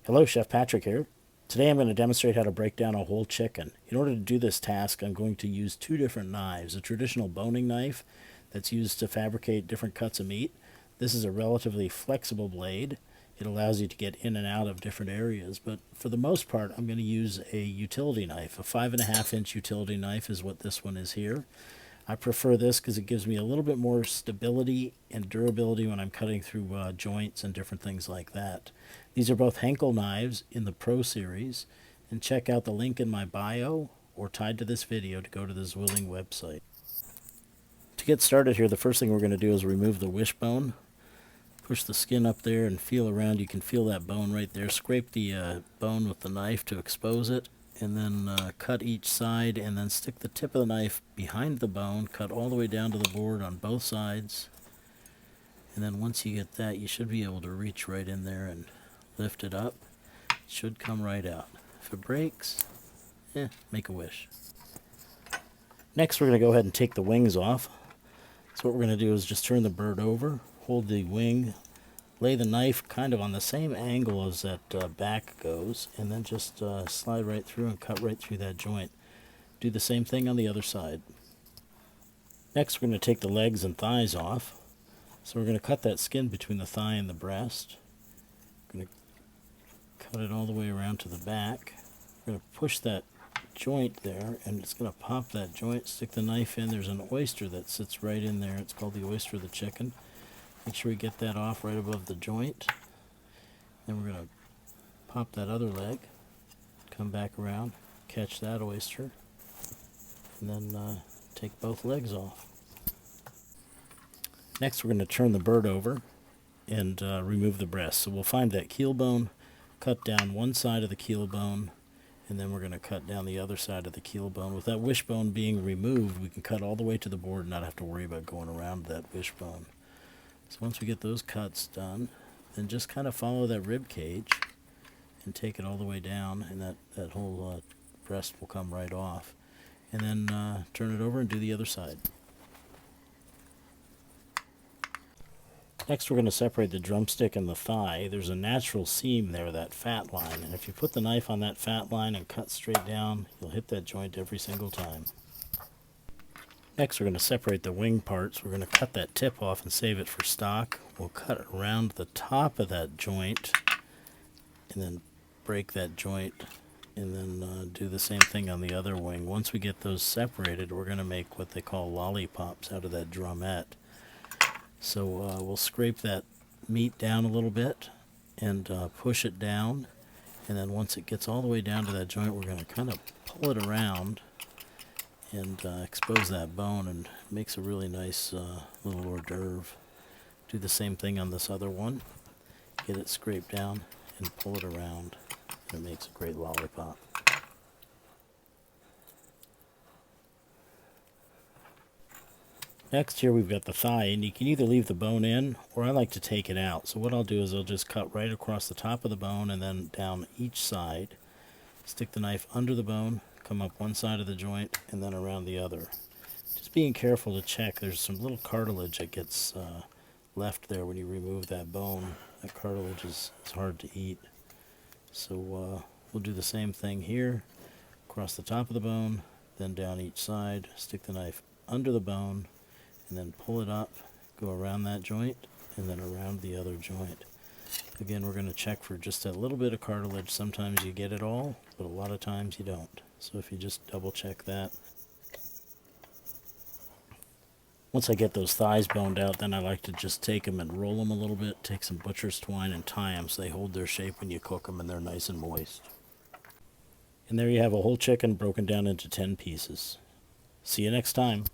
Hello, Chef Patrick here. Today I'm going to demonstrate how to break down a whole chicken. In order to do this task, I'm going to use two different knives. A traditional boning knife that's used to fabricate different cuts of meat. This is a relatively flexible blade. It allows you to get in and out of different areas, but for the most part I'm going to use a utility knife. A 5.5-inch utility knife is what this one is here. I prefer this because it gives me a little bit more stability and durability when I'm cutting through joints and different things like that. These are both Henkel knives in the Pro Series, and check out the link in my bio or tied to this video to go to the Zwilling website. To get started here, the first thing we're going to do is remove the wishbone. Push the skin up there and feel around. You can feel that bone right there. Scrape the bone with the knife to expose it, and then cut each side, and then stick the tip of the knife behind the bone, cut all the way down to the board on both sides, and then once you get that, you should be able to reach right in there and lift it up. It should come right out. If it breaks, make a wish. Next we're going to go ahead and take the wings off. So what we're going to do is just turn the bird over, hold the wing, lay the knife kind of on the same angle as that back goes, and then just slide right through and cut right through that joint. Do the same thing on the other side. Next we're going to take the legs and thighs off. So we're going to cut that skin between the thigh and the breast. We're going to cut it all the way around to the back. We're going to push that joint there, and it's going to pop that joint, stick the knife in. There's an oyster that sits right in there. It's called the oyster of the chicken. Make sure we get that off right above the joint. Then we're going to pop that other leg, come back around, catch that oyster, and then take both legs off. Next we're going to turn the bird over and remove the breast. So we'll find that keel bone, cut down one side of the keel bone, and then we're going to cut down the other side of the keel bone. With that wishbone being removed, we can cut all the way to the board and not have to worry about going around that wishbone. So once we get those cuts done, then just kind of follow that rib cage and take it all the way down, and that whole breast will come right off. And then turn it over and do the other side. Next we're going to separate the drumstick and the thigh. There's a natural seam there, that fat line, and if you put the knife on that fat line and cut straight down, you'll hit that joint every single time. Next we're going to separate the wing parts. We're going to cut that tip off and save it for stock. We'll cut around the top of that joint and then break that joint, and then do the same thing on the other wing. Once we get those separated, we're going to make what they call lollipops out of that drumette. So we'll scrape that meat down a little bit and push it down, and then once it gets all the way down to that joint, we're going to kind of pull it around and expose that bone, and it makes a really nice little hors d'oeuvre. Do the same thing on this other one. Get it scraped down and pull it around, and it makes a great lollipop. Next here we've got the thigh, and you can either leave the bone in, or I like to take it out. So what I'll do is I'll just cut right across the top of the bone and then down each side. Stick the knife under the bone, come up one side of the joint, and then around the other. Just being careful to check. There's some little cartilage that gets left there when you remove that bone. That cartilage is hard to eat. So we'll do the same thing here. Across the top of the bone, then down each side. Stick the knife under the bone, and then pull it up, go around that joint, and then around the other joint. Again, we're going to check for just a little bit of cartilage. Sometimes you get it all, but a lot of times you don't. So if you just double check that. Once I get those thighs boned out, then I like to just take them and roll them a little bit, take some butcher's twine and tie them so they hold their shape when you cook them and they're nice and moist. And there you have a whole chicken broken down into 10 pieces. See you next time.